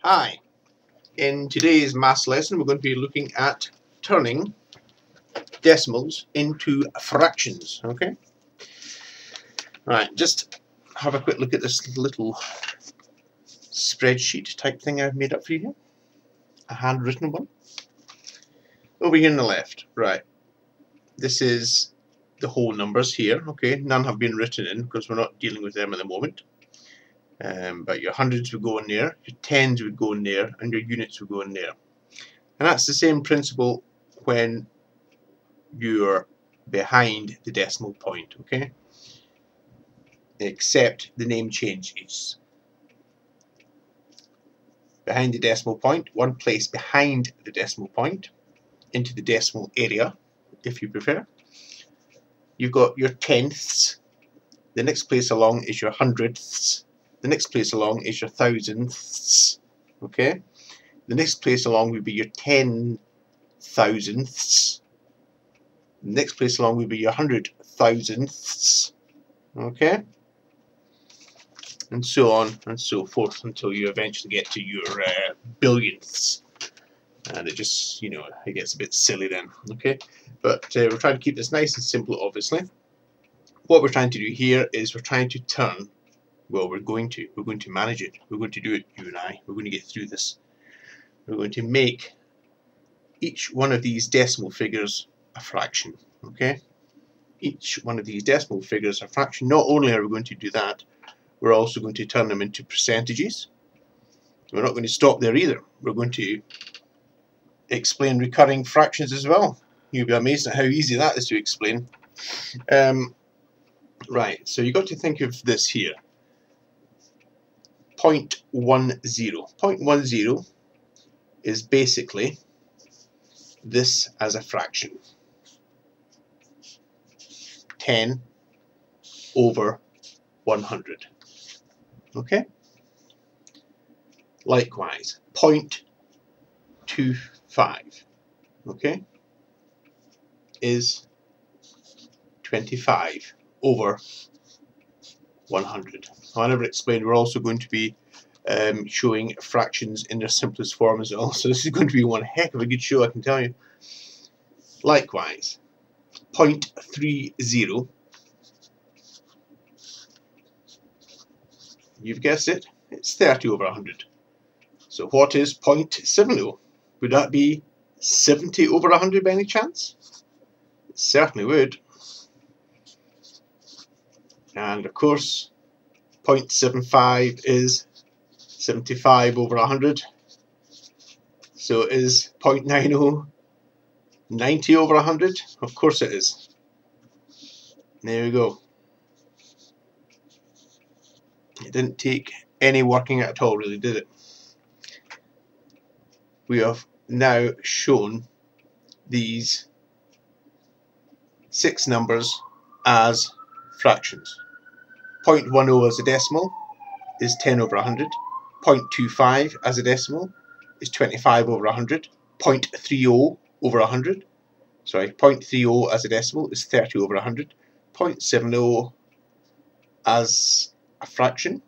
Hi, in today's maths lesson we're going to be looking at turning decimals into fractions, okay? Right, just have a quick look at this little spreadsheet type thing I've made up for you here. A handwritten one. Over here on the left, right, this is the whole numbers here, okay? None have been written in because we're not dealing with them at the moment. But your hundreds would go in there, your tens would go in there, and your units would go in there. And that's the same principle when you're behind the decimal point, okay? Except the name changes. Behind the decimal point, one place behind the decimal point, into the decimal area, if you prefer. You've got your tenths. The next place along is your hundredths. The next place along is your thousandths, okay? The next place along would be your 10,000ths. The next place along would be your 100,000ths, okay? And so on and so forth until you eventually get to your billionths. And it just, you know, it gets a bit silly then, okay? But we're trying to keep this nice and simple, obviously. What we're trying to do here is we're trying to turn, well, we're going to manage it. We're going to do it, you and I. We're going to get through this. We're going to make each one of these decimal figures a fraction, okay? Each one of these decimal figures a fraction. Not only are we going to do that, we're also going to turn them into percentages. We're not going to stop there either. We're going to explain recurring fractions as well. You'll be amazed at how easy that is to explain. Right, so you've got to think of this here. 0.10. 0.10 is basically this as a fraction. 10 over 100. Okay? Likewise, 0.25, okay, is 25 over 100. I never explained we're also going to be showing fractions in their simplest form as well, so this is going to be one heck of a good show, I can tell you. Likewise, 0.30, you've guessed it, it's 30 over 100. So what is 0.70? Would that be 70 over 100 by any chance? It certainly would. And of course, 0.75 is 75 over 100. So is 0.90 90 over 100? Of course it is. There we go. It didn't take any working at all, really, did it? We have now shown these 6 numbers as fractions. 0.10 as a decimal is 10 over 100. 0.25 as a decimal is 25 over 100. 0.30 over 100. Sorry, 0.30 as a decimal is 30 over 100. 0.70 as a fraction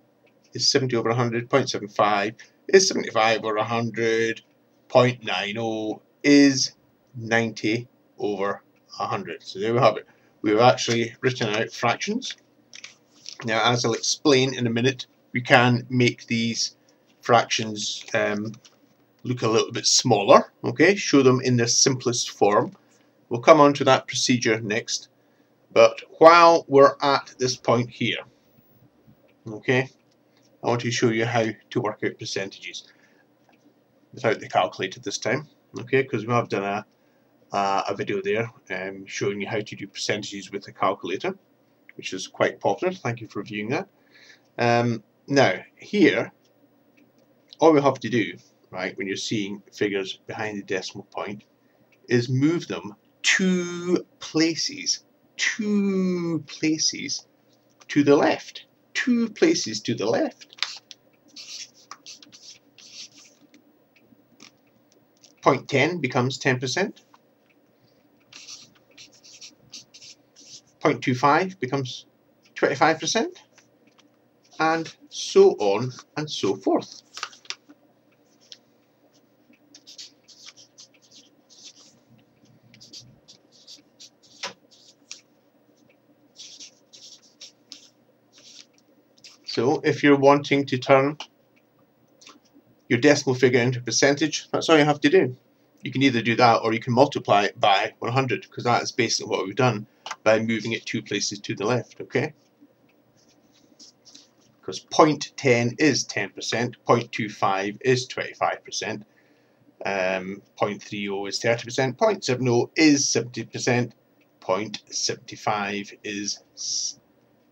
is 70 over 100. 0.75 is 75 over 100. 0.90 is 90 over 100. So there we have it. We've actually written out fractions. Now, as I'll explain in a minute, we can make these fractions look a little bit smaller, okay? Show them in their simplest form. We'll come on to that procedure next. But while we're at this point here, okay, I want to show you how to work out percentages without the calculator this time, okay, because we have done a video there showing you how to do percentages with a calculator, which is quite popular. Thank you for viewing that. Now, here, all we have to do, right, when you're seeing figures behind the decimal point, is move them 2 places to the left. 2 places to the left. 0.10 becomes 10%. 0.25 becomes 25%. And so on and so forth. So if you're wanting to turn your decimal figure into a percentage, that's all you have to do. You can either do that or you can multiply it by 100, because that is basically what we've done by moving it 2 places to the left, okay? Because 0.10 is 10%, 0.25 is 25%, 0.30 is 30%, 0.70 is 70%, 0.75 is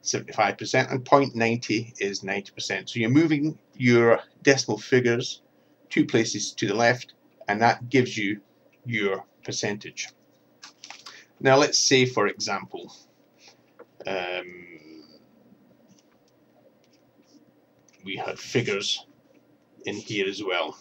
75%, and 0.90 is 90%. So you're moving your decimal figures 2 places to the left, and that gives you your percentage. Now let's say, for example, we had figures in here as well.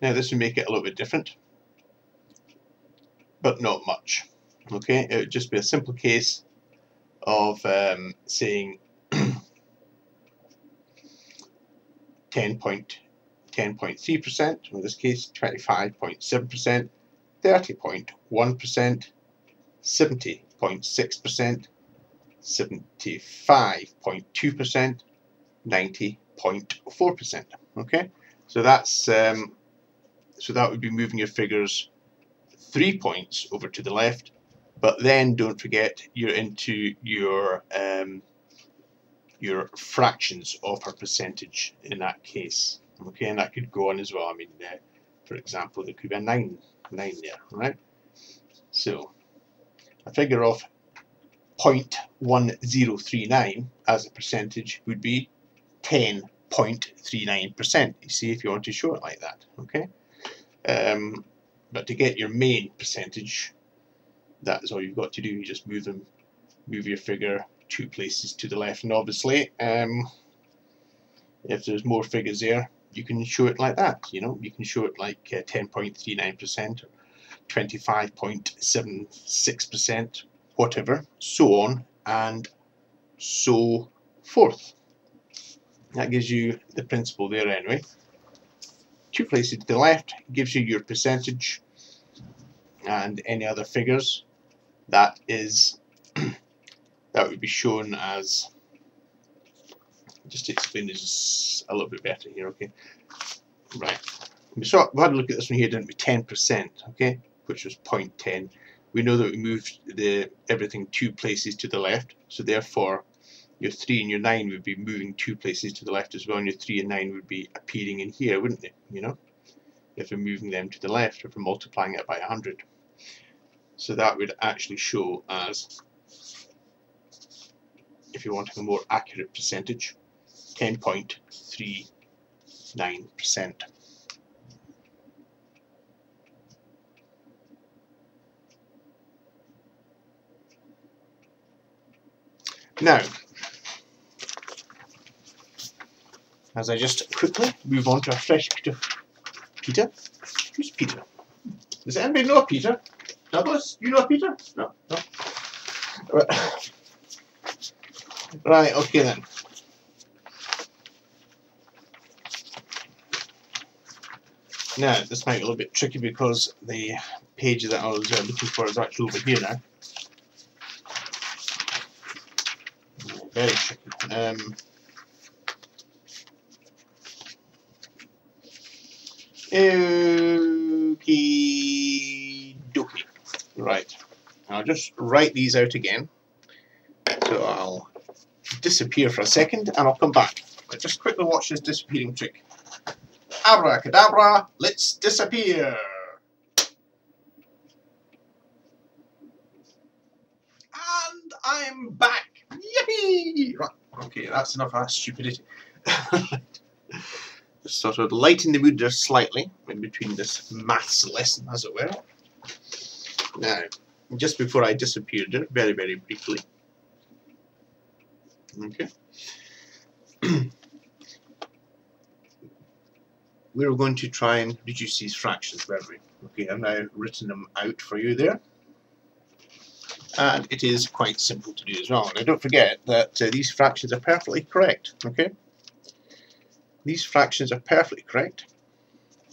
Now this would make it a little bit different, but not much. Okay, it would just be a simple case of saying 10.3%, in this case 25.7%, 30.1%, 70.6%, 75.2%, 90.4%. Okay, so that's so that would be moving your figures 3 points over to the left, but then don't forget you're into your fractions of her percentage in that case. Okay, and that could go on as well. I mean, for example, there could be a 9 there, right? So a figure of 0.1039 as a percentage would be 10.39%. You see, if you want to show it like that, okay? But to get your main percentage, that is all you've got to do. You just move your figure 2 places to the left, and obviously, if there's more figures there, you can show it like that. You know, you can show it like 10.39%, or 25.76%, whatever, so on and so forth. That gives you the principle there anyway. 2 places to the left gives you your percentage, and any other figures, that is that would be shown as, just to explain this a little bit better here, okay? Right. We had a look at this one here, didn't we? 10%, okay, which was 0.10. We know that we moved everything 2 places to the left, so therefore your 3 and your 9 would be moving 2 places to the left as well, and your 3 and 9 would be appearing in here, wouldn't they? You know, if we're moving them to the left, if we're multiplying it by 100. So that would actually show as, if you're wanting a more accurate percentage, 10.39%. Now, as I just quickly move on to a fresh Peter. Peter? Who's Peter? Does anybody know Peter? Douglas, you know Peter? No, no. Right, okay then. Now, this might be a little bit tricky because the page that I was looking for is actually over here now. Very tricky. Okie dokie. Right. I'll just write these out again. So I'll disappear for a second and I'll come back. But just quickly watch this disappearing trick. Abracadabra, let's disappear. And I'm back. Yippee! Right. Okay, that's enough of that stupidity. Just sort of lighten the mood just slightly in between this maths lesson, as it were. Now, just before I disappeared there, very, very briefly. Okay. We were going to try and reduce these fractions, weren't we? Okay, I've now written them out for you there. And it is quite simple to do as well. Now don't forget that these fractions are perfectly correct, okay? These fractions are perfectly correct.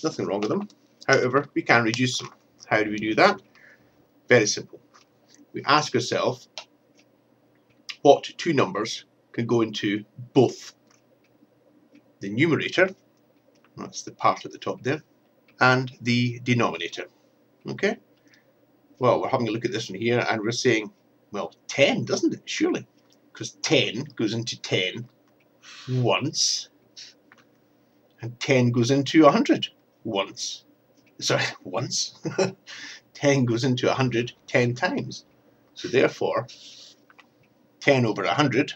Nothing wrong with them. However, we can reduce them. How do we do that? Very simple. We ask ourselves what two numbers can go into both the numerator, that's the part at the top there, and the denominator. Okay? Well, we're having a look at this one here, and we're saying, well, 10, doesn't it? Surely. Because 10 goes into 10 once, and 10 goes into 100 once. Sorry, once. 10 goes into 100 10 times. So therefore, 10 over 100,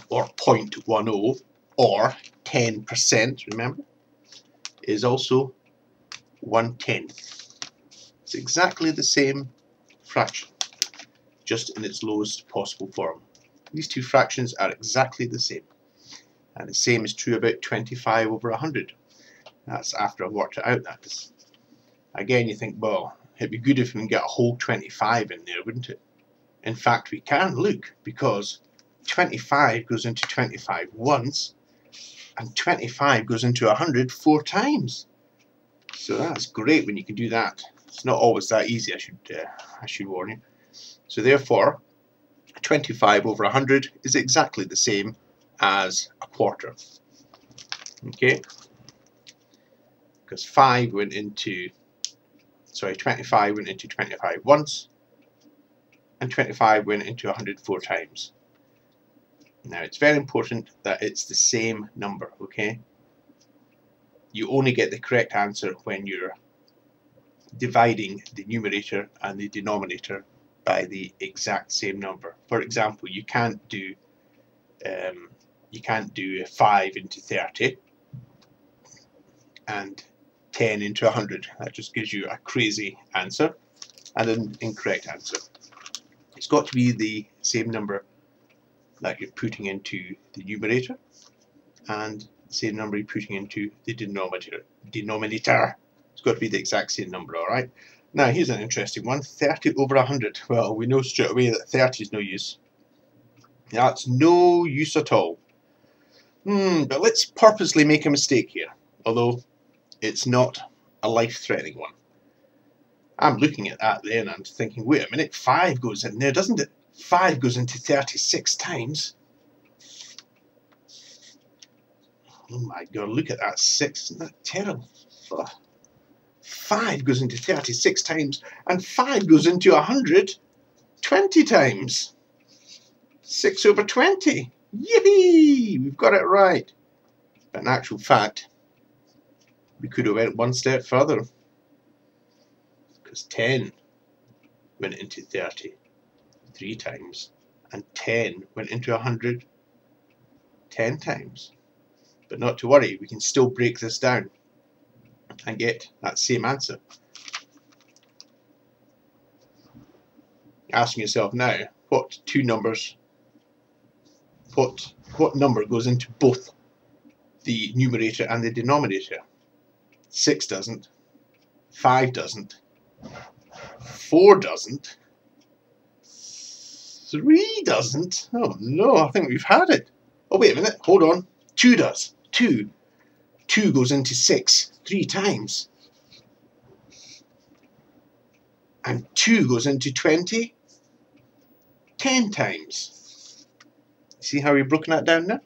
or 0.10, or 10%, remember, is also 1/10. It's exactly the same fraction, just in its lowest possible form. These two fractions are exactly the same. And the same is true about 25 over 100. That's after I've worked it out, that is. Again, you think, well, it'd be good if we can get a whole 25 in there, wouldn't it? In fact, we can, look, because 25 goes into 25 once, and 25 goes into 100 4 times. So that's great when you can do that. It's not always that easy, I should warn you. So therefore, 25 over 100 is exactly the same as a quarter. Okay? Because 25 went into 25 once, and 25 went into 100 4 times. Now, it's very important that it's the same number, okay? You only get the correct answer when you're dividing the numerator and the denominator by the exact same number. For example, you can't do 5 into 30 and 10 into 100. That just gives you a crazy answer and an incorrect answer. It's got to be the same number that you're putting into the numerator and the same number you're putting into the denominator. It's got to be the exact same number, alright? Now, here's an interesting one. 30 over 100. Well, we know straight away that 30 is no use. That's no use at all. But let's purposely make a mistake here, although it's not a life-threatening one. I'm looking at that there and I'm thinking, wait a minute, 5 goes in there, doesn't it? 5 goes into 36 times. Oh my god, look at that 6, isn't that terrible? Ugh. 5 goes into 36 times, and 5 goes into 100 20 times. 6 over 20. Yippee! We've got it right. But in actual fact, we could have went one step further. Because 10 went into 30 3 times, and 10 went into 100 10 times. But not to worry, we can still break this down and get that same answer. Asking yourself now, what number goes into both the numerator and the denominator? 6 doesn't, 5 doesn't, 4 doesn't, 3 doesn't. Oh no, I think we've had it. Oh wait a minute, hold on. 2 does. 2 goes into 6 3 times. And 2 goes into 20 10 times. See how we've broken that down now?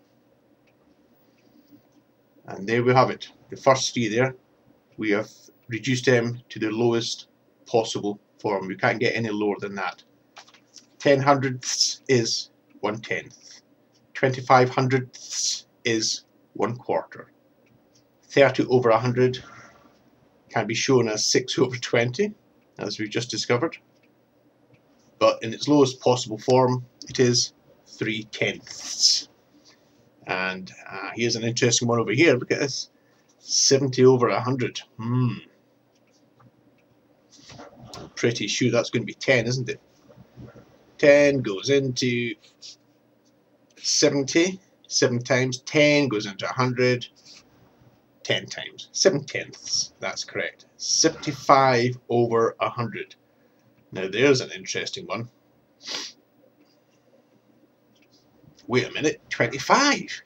And there we have it. The first 3 there, we have reduced them to the lowest possible form. We can't get any lower than that. 10 hundredths is 1/10. 25 hundredths is 1/4. 30 over 100 can be shown as 6 over 20, as we've just discovered. But in its lowest possible form, it is 3/10. And here's an interesting one over here. Look at this. 70 over 100. I'm pretty sure that's going to be 10, isn't it? 10 goes into 70 7 times. 10 goes into 100 10 times. 7/10. That's correct. 75 over 100. Now there's an interesting one. Wait a minute, 25.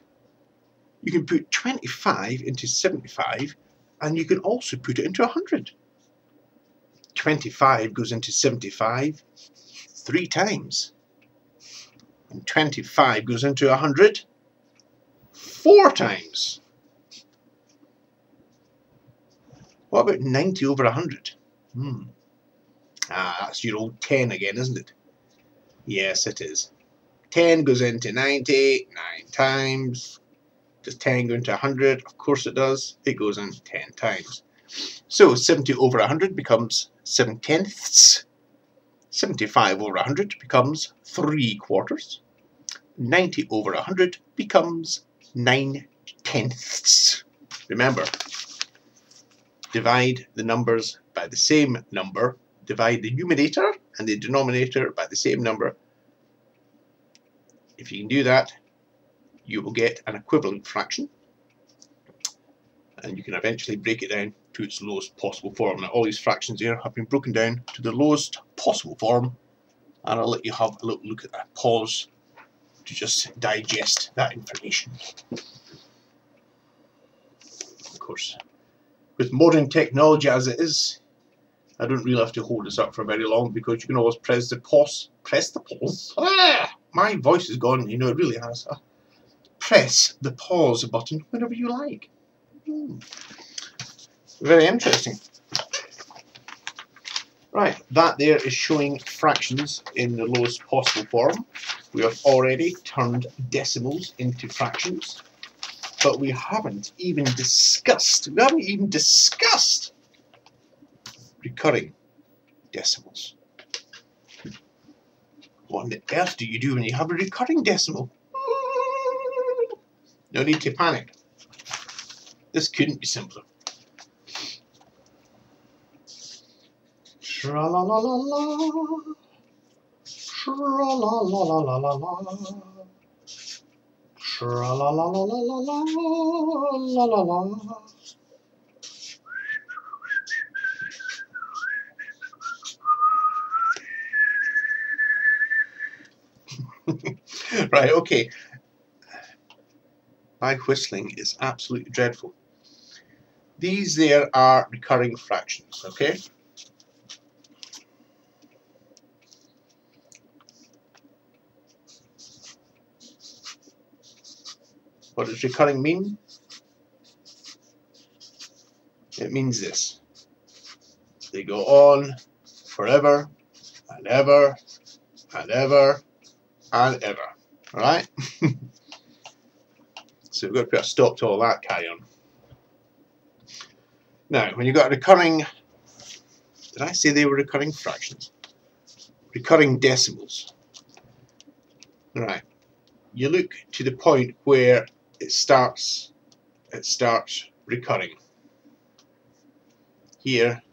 You can put 25 into 75 And you can also put it into 100. 25 goes into 75 3 times. And 25 goes into 100 4 times. What about 90 over 100? That's your old 10 again, isn't it? Yes, it is. 10 goes into 90 9 times. Does 10 go into 100? Of course it does. It goes in 10 times. So 70 over 100 becomes 7/10ths. 75 over 100 becomes 3/4. 90 over 100 becomes 9/10ths. Remember, divide the numbers by the same number. Divide the numerator and the denominator by the same number. If you can do that, you will get an equivalent fraction, and you can eventually break it down to its lowest possible form. Now, all these fractions here have been broken down to the lowest possible form, and I'll let you have a little look at that. Pause to just digest that information. Of course, with modern technology as it is, I don't really have to hold this up for very long, because you can always press the pause. Press the pause. My voice is gone, you know, it really has. Press the pause button whenever you like. Very interesting. Right, that there is showing fractions in the lowest possible form. We have already turned decimals into fractions, but we haven't even discussed recurring decimals. What on earth do you do when you have a recurring decimal? No need to panic. This couldn't be simpler. Tra-la-la-la-la. Tra-la-la-la-la-la-la. Tra-la-la-la-la-la-la-la-la. Right, okay. My whistling is absolutely dreadful. These there are recurring fractions, okay? What does recurring mean? It means this. They go on forever and ever and ever and ever. Alright? So we've got to put a stop to all that carry on. Now, when you've got a recurring, did I say they were recurring fractions? Recurring decimals. Right. You look to the point where it starts recurring. Here,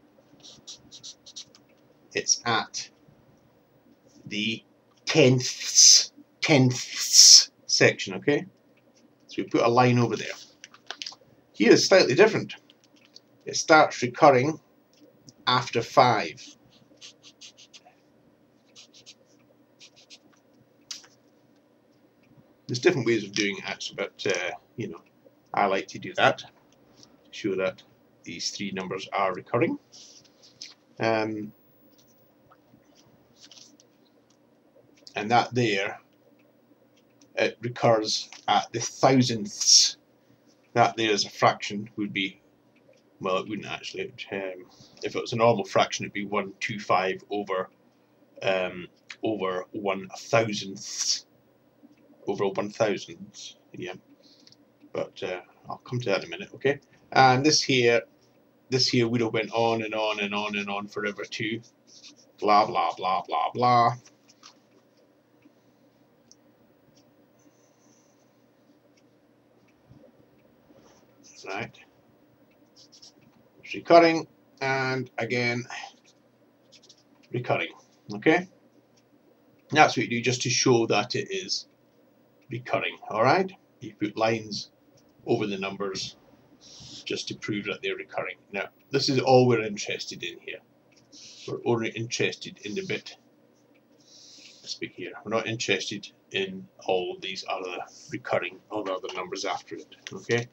it's at the tenths section, okay? So we put a line over there. Here is slightly different. It starts recurring after 5. There's different ways of doing it actually, but you know, I like to do that to show that these 3 numbers are recurring. And that there, it recurs at the thousandths. That there as a fraction would be, well, it wouldn't actually. If it was a normal fraction, it'd be 125 over 1,000ths. Over 1,000, yeah. But I'll come to that in a minute, okay? And this here would have went on and on and on and on forever too. Blah blah blah blah blah. Right. It's recurring and again recurring. Okay? That's what you do just to show that it is recurring. Alright? You put lines over the numbers just to prove that they're recurring. Now, this is all we're interested in here. We're only interested in the bit, let's speak here, we're not interested in all of these other recurring, all the other numbers after it. Okay?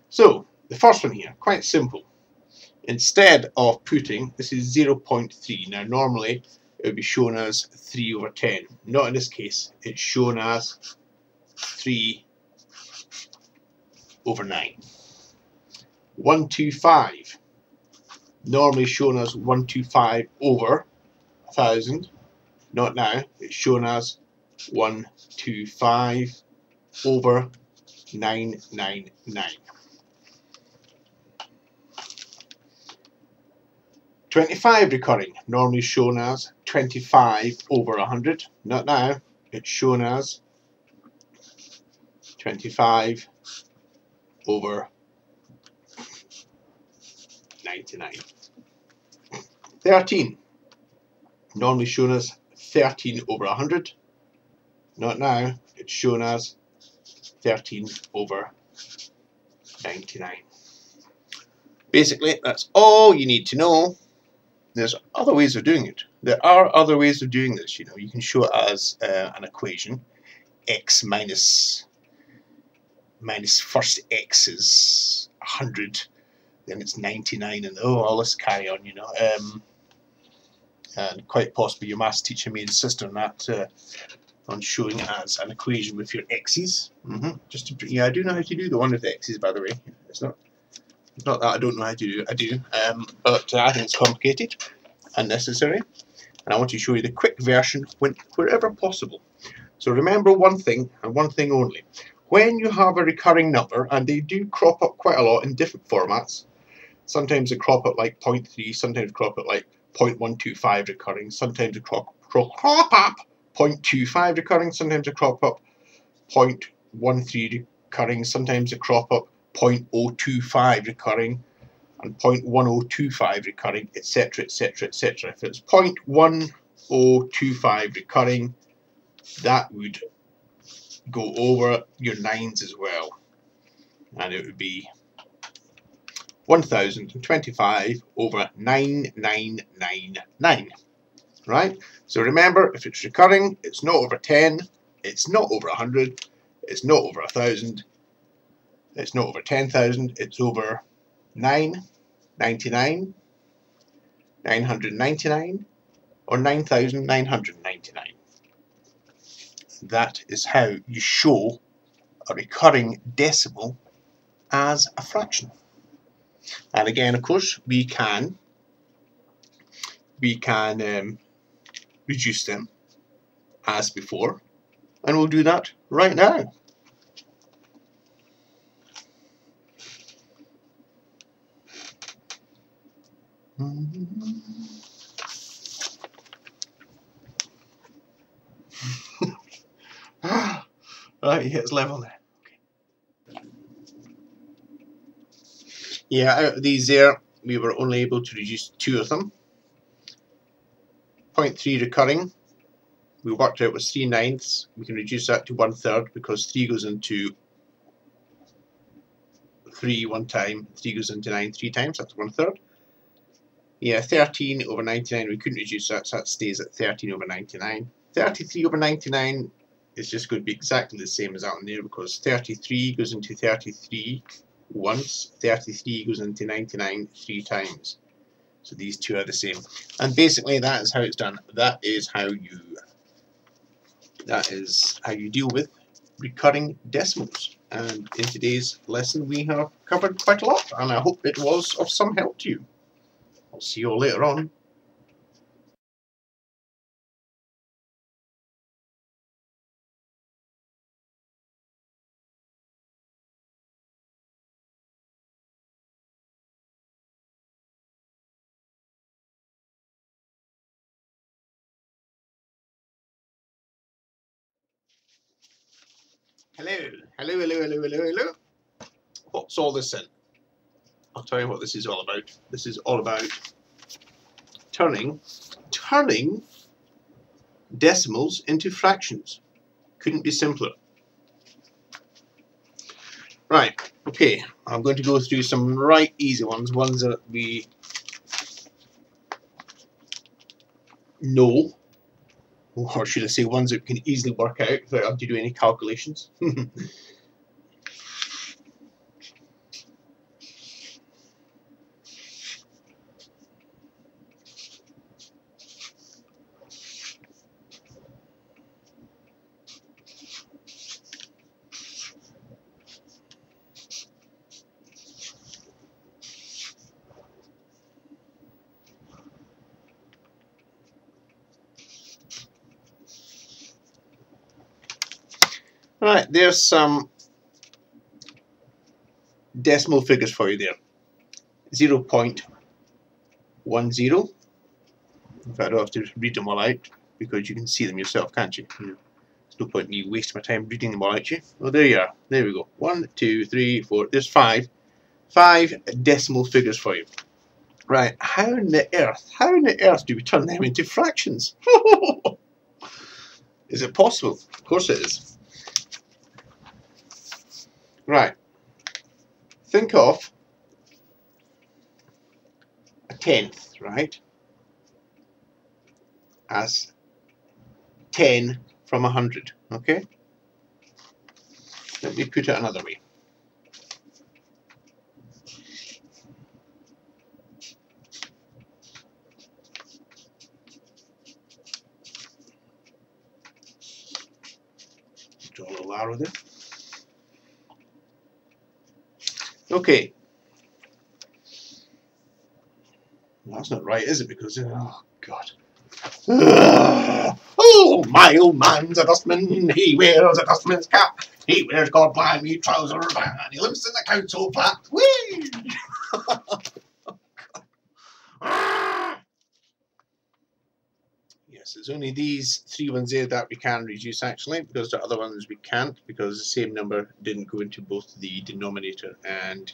So, The first one here, quite simple. Instead of putting, this is 0.3. Now normally it would be shown as 3 over 10. Not in this case. It's shown as 3 over 9. 125. Normally shown as 125 over 1000. Not now. It's shown as 125 over 999. 25 recurring, normally shown as 25 over 100. Not now. It's shown as 25 over 99. 13, normally shown as 13 over 100. Not now. It's shown as 13 over 99. Basically, that's all you need to know. There's other ways of doing it. There are other ways of doing this. You know, you can show it as an equation. X minus first X is 100, then it's 99, and all this carry on. You know, and quite possibly your maths teacher may insist on that, on showing it as an equation with your X's. Just to, yeah, I do know how to do the one with the X's, by the way. It's not that I don't know how to do it. I do, but I think it's complicated, unnecessary, and I want to show you the quick version wherever possible. So remember one thing, and one thing only. When you have a recurring number, and they do crop up quite a lot in different formats, sometimes they crop up like 0.3, sometimes crop up like 0.125 recurring, sometimes they crop up 0.25 recurring, sometimes they crop up 0.13 recurring, sometimes they crop up 0.025 recurring, and 0.1025 recurring, etc, etc, etc. If it's 0.1025 recurring, that would go over your 9s as well, and it would be 1025 over 9999. Right? So remember, if it's recurring, it's not over 10, it's not over 100, it's not over 1000, it's not over 10,000, it's over 999, 999, or 9,999. That is how you show a recurring decimal as a fraction. And again, of course, we can reduce them as before, and we'll do that right now. Right, it's level there. Okay. Yeah, out of these there, we were only able to reduce 2 of them. 0.3 recurring, we worked out was 3/9. We can reduce that to 1/3 because 3 goes into 3 one time, 3 goes into 9 3 times, that's 1/3. Yeah, 13 over 99, we couldn't reduce that, so that stays at 13 over 99. 33 over 99 is just going to be exactly the same as out in there, because 33 goes into 33 once, 33 goes into 99 3 times. So these two are the same. And basically that is how it's done. That is how you deal with recurring decimals. And in today's lesson we have covered quite a lot, and I hope it was of some help to you. I'll see you all later on. Hello. What's all this in? I'll tell you what this is all about. This is all about turning decimals into fractions. Couldn't be simpler. Right, okay, I'm going to go through some right easy ones that we know, or should I say ones that we can easily work out without having to do any calculations. Right, there's some decimal figures for you there. 0.10. In fact, I don't have to read them all out because you can see them yourself, can't you? There's no point in me wasting my time reading them all out to you. Oh, there you are. There we go. 1, 2, 3, 4. There's 5. 5 decimal figures for you. Right, how on the earth do we turn them into fractions? Is it possible? Of course it is. Right, think of a tenth, right, as 10 from 100, okay? Let me put it another way. Draw a little arrow there. Okay. Well, that's not right, is it? Because, oh, God. Oh, my old man's a dustman. He wears a dustman's cap. He wears God-blimey trousers and he lives in the council flat. Whee! Yes, it's only these 3 ones there that we can reduce actually, because the other ones we can't, because the same number didn't go into both the denominator and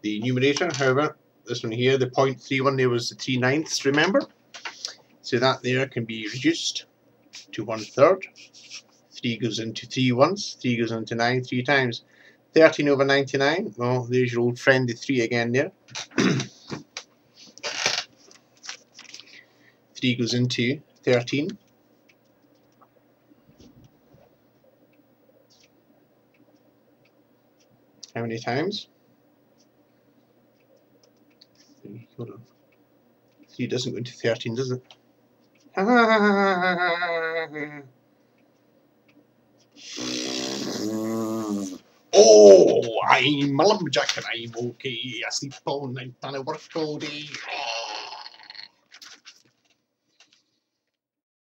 the numerator. However, this one here, the 0.31 there was the 3/9, remember? So that there can be reduced to 1/3. 3 goes into 3 once, 3 goes into 9 3 times. 13 over 99, well, there's your old friend the 3 again there. 3 goes into 13. How many times? 3, hold on. 3 doesn't go into 13, does it? Oh, I'm a lumberjack and I'm okay. I sleep all night and I work all day.